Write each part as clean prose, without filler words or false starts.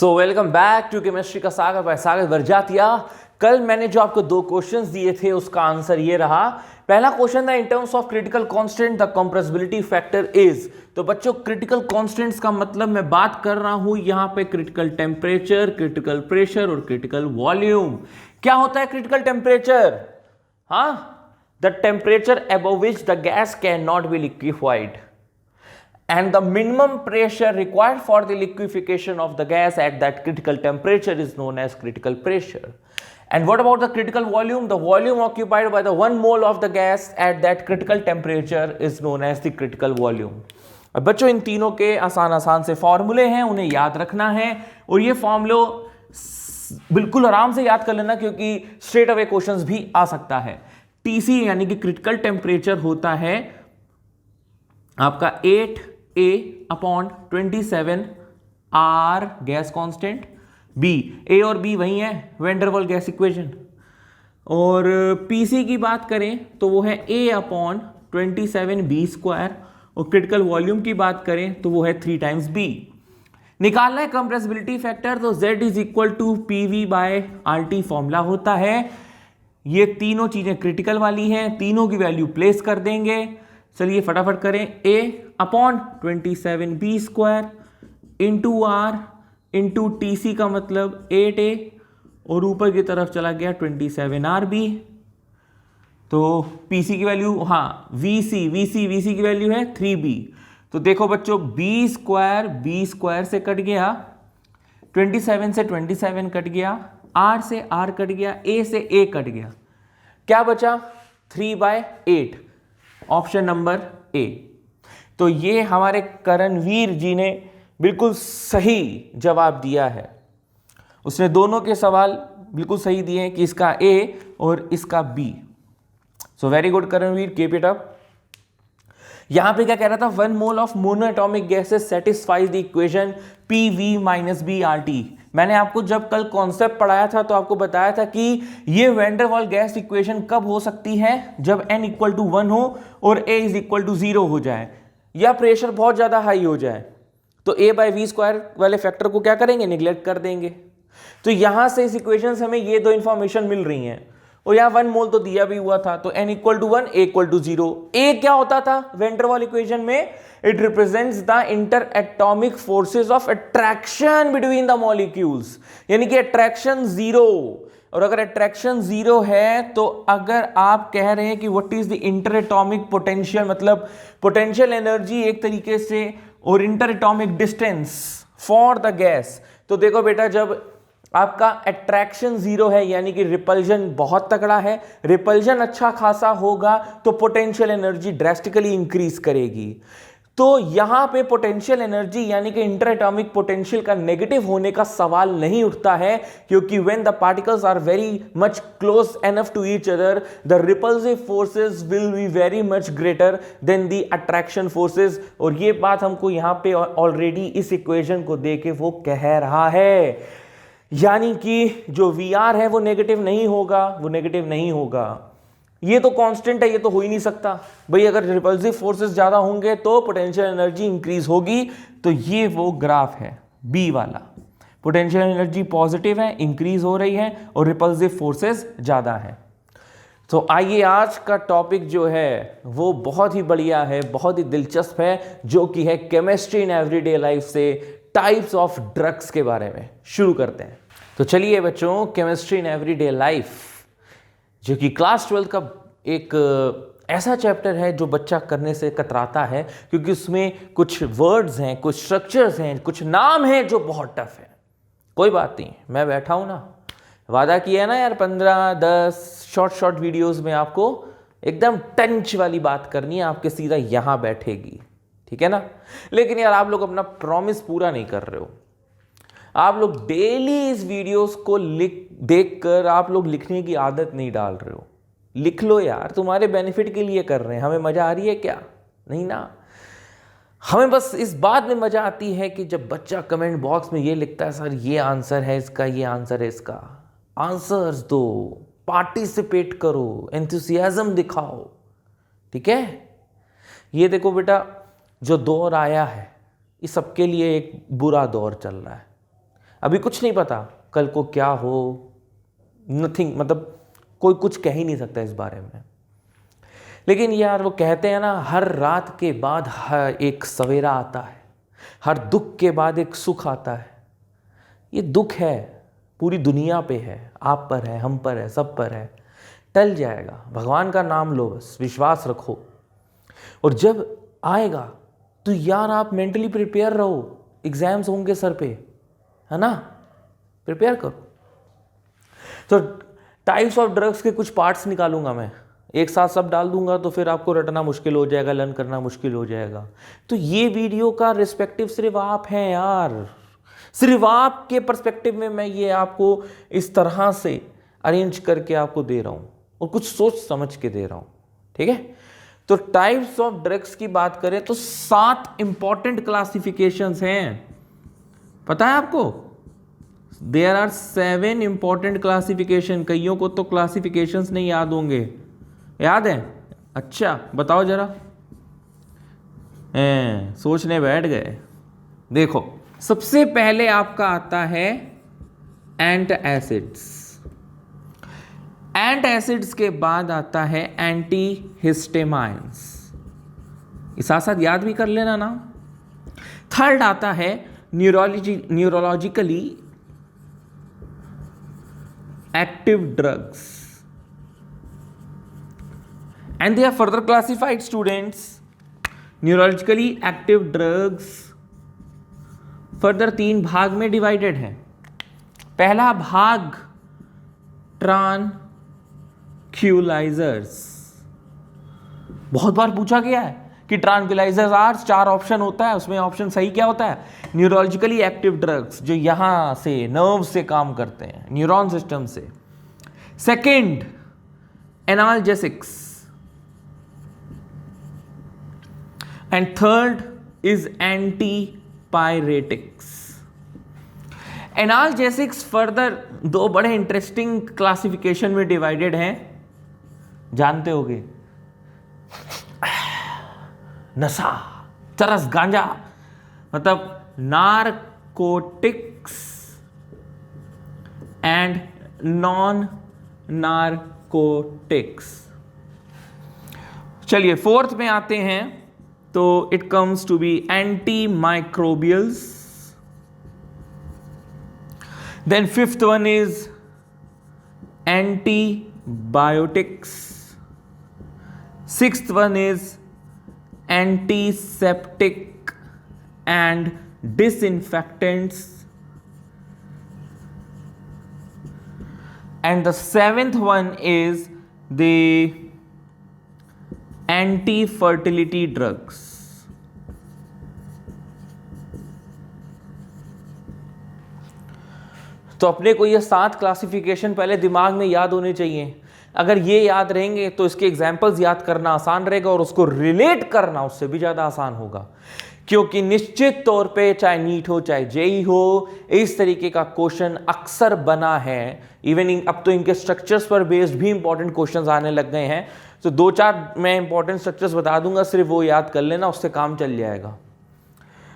So welcome back to chemistry का सागर भाई सागर बरजातिया। कल मैंने जो आपको दो क्वेश्चंस दिए थे उसका आंसर ये रहा। पहला क्वेश्चन था in terms of critical constant the compressibility factor is. तो बच्चों क्रिटिकल कांस्टेंट्स का मतलब मैं बात कर रहा हूं यहां पे क्रिटिकल टेम्परेचर, क्रिटिकल प्रेशर और क्रिटिकल वॉल्यूम। क्या होता है क्रिटिकल टेम्परेचर? हाँ, the temperature above which the gas can not be liquefied and the minimum pressure required for the liquefaction of the gas at that critical temperature is known as critical pressure. And what about the critical volume? The volume occupied by the 1 mole of the gas at that critical temperature is known as the critical volume. अब बच्चों इन तीनों के आसान से फॉर्मूले हैं, उन्हें याद रखना है और ये फॉर्मूले बिल्कुल आराम से याद कर लेना क्योंकि स्ट्रेट अवे क्वेश्चंस भी आ सकता है। टीसी यानी कि क्रिटिकल टेम्परेचर होता है आपका 8A/27 R gas constant, B A और B वही है van der Waals gas equation. और PC की बात करें तो वो है A/27B² और क्रिटिकल वॉल्यूम की बात करें तो वो है 3 times B। निकालना है कंप्रेसिबिलिटी फैक्टर तो Z is equal to PV/RT formula होता है। ये तीनों चीजें क्रिटिकल वाली हैं, तीनों की वैल्यू प्लेस कर देंगे। चलिए फटाफट करें। A/27B² into R into TC का मतलब 8A और ऊपर की तरफ चला गया 27RB। तो PC की वैल्यू VC की वैल्यू है 3B। तो देखो बच्चों B² से कट गया, 27 से 27 कट गया, R से R कट गया, A से A कट गया, क्या बचा 3/8 ऑप्शन नंबर A। तो ये हमारे करणवीर जी ने बिल्कुल सही जवाब दिया है। उसने दोनों के सवाल बिल्कुल सही दिए हैं कि इसका A और इसका B। So very good Karanveer, keep it up. यहां पे क्या कह रहा था, 1 mole of monoatomic gases satisfies the equation PV-BRT। मैंने आपको जब कल कॉन्सेप्ट पढ़ाया था तो आपको बताया था कि ये van der Waals gas equation कब हो सकती है, जब n इक्वल टू 1 हो और A इज इक्वल टू 0 हो जाए या प्रेशर बहुत ज्यादा हाई हो जाए। तो A/V² वाले फैक्टर को क्या करेंगे, निगलेक्ट कर देंगे। तो यहां से इस इक्वेशन से हमें ये दो इंफॉर्मेशन मिल रही हैं और यहां 1 मोल तो दिया भी हुआ था। तो n equal to 1, A equal to 0। A क्या होता था वैन डर वाल्स इक्वेशन में? It represents the inter atomic forces of attraction between the molecules, यानी कि अट्रैक्शन 0। और अगर अट्रैक्शन 0 है तो अगर आप कह रहे हैं कि what is the inter atomic potential, मतलब पोटेंशियल एनर्जी एक तरीके से, और inter atomic distance for the gas. तो देखो बेटा, जब आपका अट्रैक्शन 0 है यानी कि रिपल्जन बहुत तगड़ा है, रिपल्जन अच्छा खासा होगा तो पोटेंशियल एनर्जी ड्रास्टिकली इंक्रीज करेगी। तो यहां पे पोटेंशियल एनर्जी यानी कि इंटर एटॉमिक पोटेंशियल का नेगेटिव होने का सवाल नहीं उठता है, क्योंकि when the particles are very much close enough to each other the repulsive forces will be very much greater than the attraction forces. और ये बात हमको यहां पे ऑलरेडी इस इक्वेशन को देके वो कह रहा है, यानी कि जो VR है वो नेगेटिव नहीं होगा, ये तो कांस्टेंट है, ये तो हो ही नहीं सकता भाई। अगर रिपल्सिव फोर्सेस ज्यादा होंगे तो पोटेंशियल एनर्जी इंक्रीज होगी। तो ये वो ग्राफ है B वाला, पोटेंशियल एनर्जी पॉजिटिव है, इंक्रीज हो रही है और रिपल्सिव फोर्सेस ज्यादा है। तो आइए आज का टॉपिक जो है वो बहुत ही बढ़िया है, बहुत ही दिलचस्प है, जो कि है केमिस्ट्री इन एवरीडे लाइफ से टाइप्स ऑफ ड्रग्स के बारे में। शुरू करते हैं। तो चलिए बच्चों, केमिस्ट्री इन एवरीडे लाइफ जो कि क्लास 12 का एक ऐसा चैप्टर है जो बच्चा करने से कतराता है, क्योंकि उसमें कुछ वर्ड्स हैं, कुछ स्ट्रक्चर्स हैं, कुछ नाम हैं जो बहुत टफ है। कोई बात नहीं, मैं बैठा हूं ना, वादा किया है ना यार 15-10 शॉर्ट वीडियोस में आपको एकदम टंच वाली बात करनी है, आपके सीधा यहां बैठेगी, ठीक है ना। लेकिन यार आप लोग अपना प्रॉमिस पूरा नहीं कर रहे हो। आप लोग डेली इस वीडियोस को देखकर आप लोग लिखने की आदत नहीं डाल रहे हो। लिख लो यार, तुम्हारे बेनिफिट के लिए कर रहे हैं। हमें मजा आ रही है क्या? नहीं ना। हमें बस इस बात में मजा आती है कि जब बच्चा कमेंट बॉक्स में ये लिखता है, सर ये आंसर है इसका, ये आंसर है इसका। आंसर्स दो, पार्टिसिपेट करो, एंथुसियाज्म दिखाओ, ठीक है। ये देखो बेटा, जो दौर आया है ये सबके लिए एक बुरा दौर चल रहा है। अभी कुछ नहीं पता कल को क्या हो, नथिंग, मतलब कोई कुछ कह ही नहीं सकता इस बारे में। लेकिन यार वो कहते हैं ना, हर रात के बाद हर एक सवेरा आता है, हर दुख के बाद एक सुख आता है। ये दुख है, पूरी दुनिया पे है, आप पर है, हम पर है, सब पर है, टल जाएगा। भगवान का नाम लो, बस विश्वास रखो, और जब आएगा तो यार आप मेंटली प्रिपेयर रहो। एग्जाम्स होंगे सर पे, है ना, प्रिपेयर करो। तो टाइप्स ऑफ ड्रग्स के कुछ पार्ट्स निकालूंगा मैं, एक साथ सब डाल दूंगा तो फिर आपको रटना मुश्किल हो जाएगा, लर्न करना मुश्किल हो जाएगा। तो ये वीडियो का रिस्पेक्टिव सिर्फ आप हैं यार, सिर्फ आपके पर्सपेक्टिव में मैं ये आपको इस तरह से अरेंज करके आपको दे रहा हूँ, और कुछ सोच समझ के दे रहा हूँ, ठीक है। तो टाइप्स ऑफ ड्रग्स की बात करें तो 7 इंपॉर्टेंट क्लासिफिकेशंस हैं, पता है आपको? There are 7 important classification. कईयों को तो क्लासिफिकेशंस नहीं याद होंगे, याद है? अच्छा बताओ जरा, सोचने बैठ गए। देखो, सबसे पहले आपका आता है एंट एसिड्स। एंट एसिड्स के बाद आता है एंटी हिस्टेमाइंस, ये साथ साथ याद भी कर लेना ना। थर्ड आता है neurologically active drugs, and they are further classified students. Neurologically active drugs further 3 भाग में डिवाइडेड है। पहला भाग ट्रांक्यूलाइजर्स, बहुत बार पूछा गया है कि ट्रांक्यूलाइजर्स आर 4 ऑप्शन होता है, उसमें ऑप्शन सही क्या होता है? न्यूरोलॉजिकली एक्टिव ड्रग्स, जो यहां से नर्व से काम करते हैं, न्यूरॉन सिस्टम से। Second analgesics, and third is antipyretics. Analgesics further 2 बड़े इंटरेस्टिंग क्लासिफिकेशन में डिवाइडेड हैं, जानते होगे, नशा, चरस, गांजा, मतलब नारकोटिक्स एंड नॉन नारकोटिक्स। चलिए फोर्थ में आते हैं, तो it comes to be anti microbials. Then fifth one is antibiotics. Sixth one is antiseptic and disinfectants. And the 7th one is the anti-fertility drugs. तो अपने को ये 7 क्लासिफिकेशन पहले दिमाग में याद होने चाहिए। अगर ये याद रहेंगे तो इसके एग्जाम्पल्स याद करना आसान रहेगा, और उसको रिलेट करना उससे भी ज़्यादा आसान होगा, क्योंकि निश्चित तौर पे चाहे नीट हो चाहे जेई हो, इस तरीके का क्वेश्चन अक्सर बना है। इवन अब तो इनके स्ट्रक्चर्स पर बेस्ड भी इंपॉर्टेंट क्वेश्चंस आने लग गए हैं। तो 2-4 मैं इंपॉर्टेंट स्ट्रक्चर्स बता दूंगा, सिर्फ वो याद कर लेना, उससे काम चल जाएगा।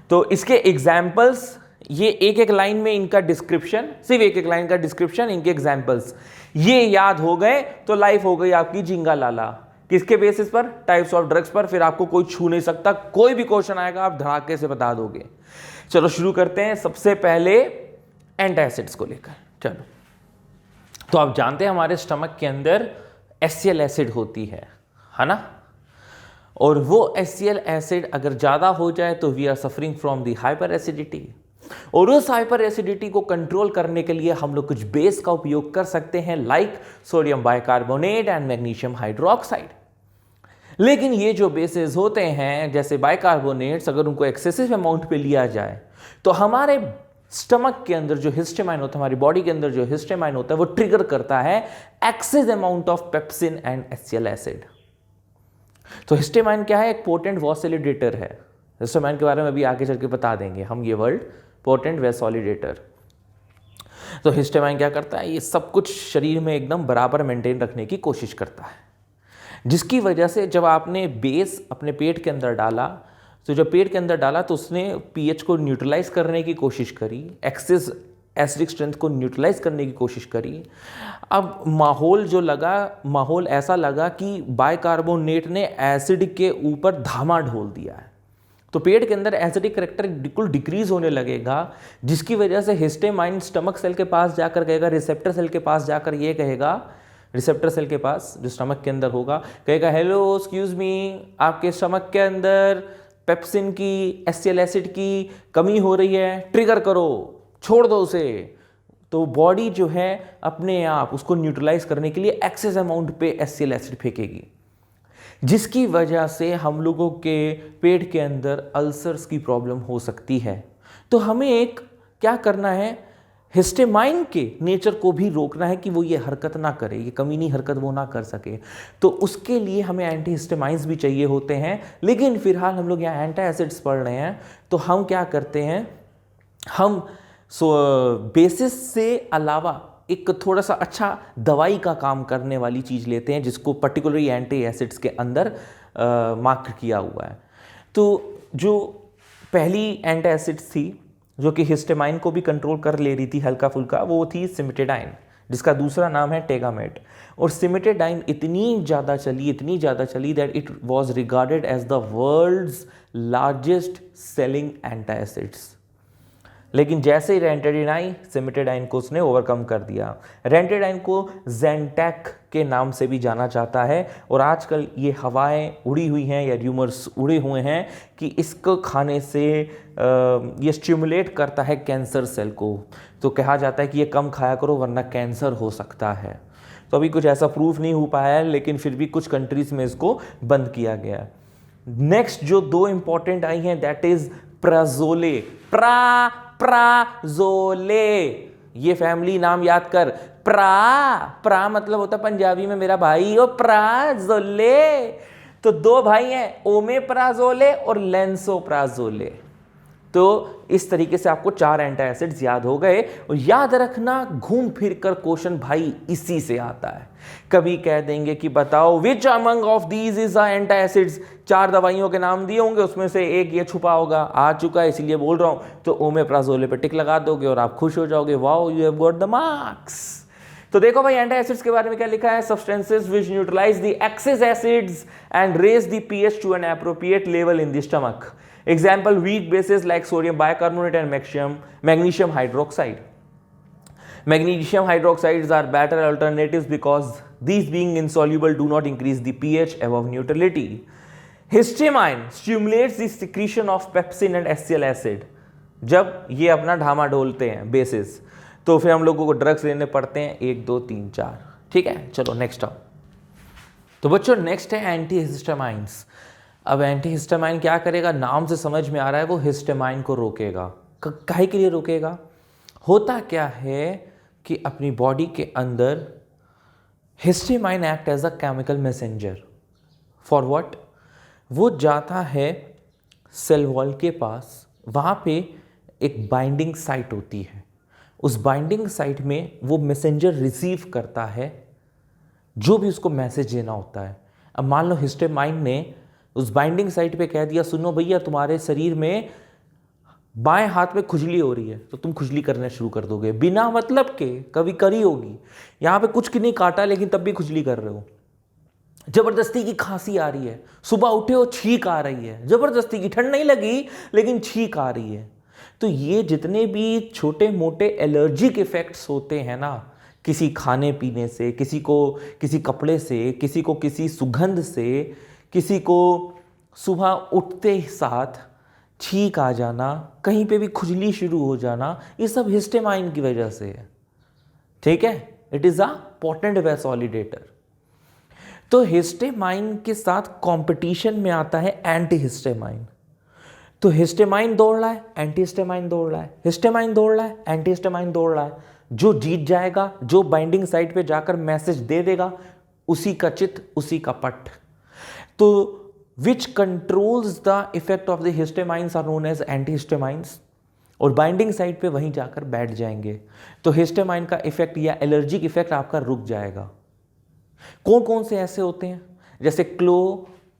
तो इसके एग्जाम्पल्स, ये एक लाइन में इनका डिस्क्रिप्शन, सिर्फ एक लाइन का डिस्क्रिप्शन, इनके एग्जाम्पल्स, ये याद हो गए तो लाइफ हो गई आपकी जिंगा लाला। किसके बेसिस पर? टाइप्स ऑफ ड्रग्स पर। फिर आपको कोई छू नहीं सकता, कोई भी क्वेश्चन आएगा आप धड़ाके से बता दोगे। चलो शुरू करते हैं, सबसे पहले एंटासिड्स को लेकर। चलो, तो आप जानते हैं हमारे स्टमक के अंदर HCl एसिड होती है ना, और वो HCl एसिड अगर ज्यादा हो जाए तो we are suffering from the hyper acidity, और उस हाइपर एसिडिटी को कंट्रोल करने के लिए हम लोग कुछ बेस का उपयोग कर सकते हैं, like sodium bicarbonate and magnesium hydroxide. लेकिन ये जो बेसेस होते हैं जैसे बाइकार्बोनेट्स, अगर उनको एक्सेसिव अमाउंट पे लिया जाए तो हमारे स्टमक के अंदर जो हिस्टामाइन होता है, हमारी बॉडी के अंदर जो हिस्टामाइन होता है, वो ट्रिगर करता है excess amount of pepsin and HCl acid. तो हिस्टामाइन क्या है? एक पोटेंट वॉसोलिडेटर है। हिस्टामाइन के बारे में अभी आगे चल के बता देंगे हम ये वर्ड, पोटेंट वैसोलिडेटर। तो हिस्टामाइन क्या करता है? ये सब कुछ शरीर में एकदम बराबर मेंटेन रखने की कोशिश करता है, जिसकी वजह से जब आपने बेस अपने पेट के अंदर डाला, तो जब पेट के अंदर डाला तो उसने पीएच को न्यूट्रलाइज करने की कोशिश करी, एक्सेस एसिडिक स्ट्रेंथ को न्यूट्रलाइज करने की कोशिश करी। अब माहौल ऐसा लगा कि बाइकार्बोनेट ने एसिड के ऊपर धामा ढोल दिया है, तो पेट के अंदर एसिडिक करेक्टर बिल्कुल डिक्रीज होने लगेगा, जिसकी वजह से हिस्टेमाइन स्टमक सेल के पास जाकर कहेगा, रिसेप्टर सेल के पास जाकर ये कहेगा, रिसेप्टर सेल के पास जो स्टमक के अंदर होगा, कहेगा हेलो एक्सक्यूज मी, आपके स्टमक के अंदर पेप्सिन की, एसिटिक एसिड की कमी हो रही है, ट्रिगर करो, छोड़ दो उसे। तो बॉडी जो है अपने आप उसको न्यूट्रलाइज करने के लिए एक्सेस अमाउंट पे एसिटिक एसिड फेंकेगी, जिसकी वजह से हम लोगों के पेट के अंदर अल्सर्स की प्रॉब्लम हो सकती है। तो हमें क्या करना है, हिस्टेमाइन के नेचर को भी रोकना है कि वो ये हरकत ना करे, ये कमीनी हरकत वो ना कर सके। तो उसके लिए हमें एंटी हिस्टेमाइंस भी चाहिए होते हैं, लेकिन फिलहाल हम लोग यहाँ एंटी एसिड्स पढ़ रहे हैं, तो हम क्या करते हैं, हम बेसिस से अलावा एक थोड़ा सा अच्छा दवाई का काम करने वाली चीज़ लेते हैं, जिसको पर्टिकुलरली एंटी एसिड्स के अंदर मार्क किया हुआ है। तो जो पहली एंटी एसिड्स थी जो कि हिस्टेमाइन को भी कंट्रोल कर ले रही थी हल्का फुल्का, वो थी सिमिटेडाइन, जिसका दूसरा नाम है टेगामेट। और सिमिटेडाइन इतनी ज़्यादा चली that it was regarded as the world's largest selling anti acids. लेकिन जैसे ही रेंटेडिन आई, सिमिटेडाइन को उसने ओवरकम कर दिया। रेंटेडाइन को ज़ेंटैक के नाम से भी जाना जाता है, और आजकल ये हवाएं उड़ी हुई हैं या र्यूमर्स उड़े हुए हैं कि इसको खाने से ये स्टिमुलेट करता है कैंसर सेल को। तो कहा जाता है कि ये कम खाया करो वरना कैंसर हो सकता है। तो अभी कुछ ऐसा प्रूफ नहीं हो पाया है, लेकिन फिर भी कुछ कंट्रीज में इसको बंद किया गया है। नेक्स्ट जो दो इंपॉर्टेंट आई हैं, दैट इज प्राजोले। प्राजोले, ये फैमिली नाम याद कर। प्रा मतलब होता है पंजाबी में मेरा भाई, और प्राजोले। तो दो भाई हैं, ओमेप्राजोले और लेंसोप्राजोले। तो इस तरीके से आपको 4 एंटी एसिड्स याद हो गए। और याद रखना, घूम फिर कर क्वेश्चन भाई इसी से आता है। कभी कह देंगे कि बताओ which among of these is the anti acids, 4 दवाइयों के नाम दिए होंगे, उसमें से एक ये छुपा होगा, आ चुका है इसीलिए बोल रहा हूं। तो ओमेप्राजोले पे टिक लगा दोगे और आप खुश हो जाओगे, wow you have got the marks. तो देखो भाई एंटी एसिड्स के बारे में क्या लिखा है, substances which neutralize the excess acids and raise the pH to an appropriate level in the stomach. Example, weak bases like sodium bicarbonate and magnesium hydroxide. Magnesium hydroxides are better alternatives because these being insoluble do not increase the pH above neutrality. Histamine stimulates the secretion of pepsin and acetyl acid. जब ये अपना ढामा ढोलते हैं basis, तो फिर हम लोगों को drugs लेने पड़ते हैं 1 2 3 4। ठीक है, चलो नेक्स्ट आओ। तो बच्चों नेक्स्ट है एंटी हिस्टामाइंस। अब एंटी हिस्टामाइन क्या करेगा, नाम से समझ में आ रहा है, वो हिस्टामाइन को रोकेगा। काहे के लिए रोकेगा? होता क्या है कि अपनी बॉडी के अंदर histamine act as a chemical messenger for what, वो जाता है सेल वॉल के पास, वहाँ पे एक बाइंडिंग साइट होती है, उस बाइंडिंग साइट में वो मैसेंजर रिसीव करता है जो भी उसको मैसेज देना होता है। अब मान लो हिस्टामाइन ने उस बाइंडिंग साइट पे कह दिया, सुनो भैया तुम्हारे शरीर में बाएं हाथ में खुजली हो रही है, तो तुम खुजली करना शुरू कर दोगे बिना मतलब के, कभी करी होगी, यहाँ पे कुछ नहीं काटा लेकिन तब भी खुजली कर रहे हो। जबरदस्ती की खांसी आ रही है, सुबह उठे हो छींक आ रही है, जबरदस्ती की, ठंड नहीं लगी लेकिन छींक आ रही है। तो ये जितने भी छोटे मोटे एलर्जिक इफेक्ट्स होते हैं ना, किसी खाने पीने से, किसी को किसी कपड़े से, किसी को किसी सुगंध से, किसी को सुबह उठते ही साथ छींक आ जाना, कहीं पे भी खुजली शुरू हो जाना, ये सब हिस्टामाइन की वजह से है। ठीक है, इट इज अ पोटेंट वैसोलिडेटर। तो हिस्टामाइन के साथ कंपटीशन में आता है एंटी हिस्टामाइन। तो हिस्टामाइन दौड़ रहा है, एंटी हिस्टामाइन दौड़ रहा है, हिस्टामाइन दौड़ रहा है, एंटी हिस्टामाइन दौड़ रहा है। जो जीत जाएगा, जो बाइंडिंग साइट पे जाकर मैसेज दे देगा, उसी का चित उसी का पट। तो which controls the effect of the histamines are known as antihistamines, और बाइंडिंग साइट पे वहीं जाकर बैठ जाएंगे, तो हिस्टामाइन का इफेक्ट या एलर्जिक इफेक्ट आपका रुक जाएगा। कौन कौन से ऐसे होते हैं, जैसे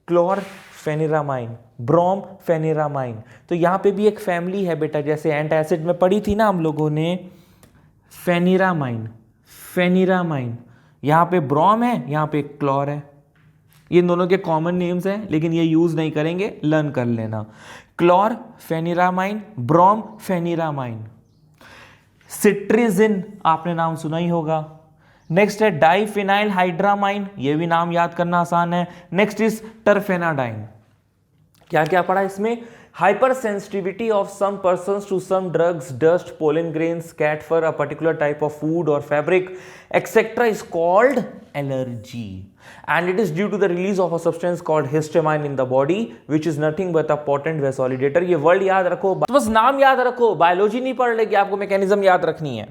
क्लोरफेनिरामाइन, ब्रोमफेनिरामाइन। तो यहाँ पे भी एक फैमिली है बेटा, जैसे एंटासिड में पढ़ी थी ना हम लोगों ने फेनिरामाइन, फेनिरामाइन, यहाँ पे ब्रोम है, यहाँ पे क्लोर है, ये दोनों के कॉमन नेम्स हैं लेकिन ये यूज नहीं करेंगे, लर्न कर लेना। क्लोर फेनिरामाइन, ब्रोम फेनिरामाइन। सिट्रिजिन आपने नाम सुना ही होगा। नेक्स्ट है डाइफिनाइल हाइड्रामाइन, ये भी नाम याद करना आसान है। Next is terfenadine. क्या क्या पढ़ा इसमें? Hypersensitivity of some persons to some drugs, dust, pollen grains, cat fur, a particular type of food और fabric etcetera is called allergy, and it is due to the release of a substance called histamine in the body which is nothing but a potent vasodilator। ये word याद रखो, बस नाम याद रखो, biology नहीं पढ़ लेगी, आपको मैकेनिज्म याद रखनी है।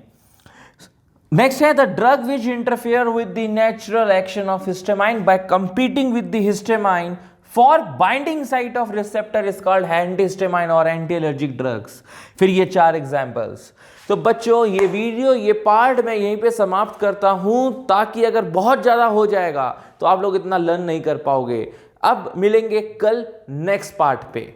नेक्स्ट है the drug which interfere with the natural action of histamine by competing with the histamine for binding site of receptor is called antihistamine और एंटी एलर्जिक ड्रग्स। फिर ये 4 एग्जांपल्स। तो बच्चों ये वीडियो, ये पार्ट मैं यहीं पे समाप्त करता हूं, ताकि अगर बहुत ज्यादा हो जाएगा तो आप लोग इतना लर्न नहीं कर पाओगे। अब मिलेंगे कल नेक्स्ट पार्ट पे,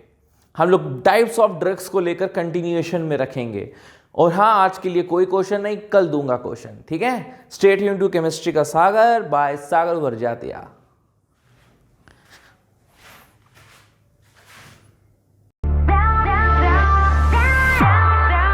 हम लोग टाइप्स ऑफ ड्रग्स को लेकर कंटिन्यूएशन में रखेंगे। और हाँ, आज के लिए कोई क्वेश्चन नहीं, कल दूंगा क्वेश्चन, ठीक है। स्टे ट्यून्ड टू केमिस्ट्री का सागर बाय सागर वर्जातिया।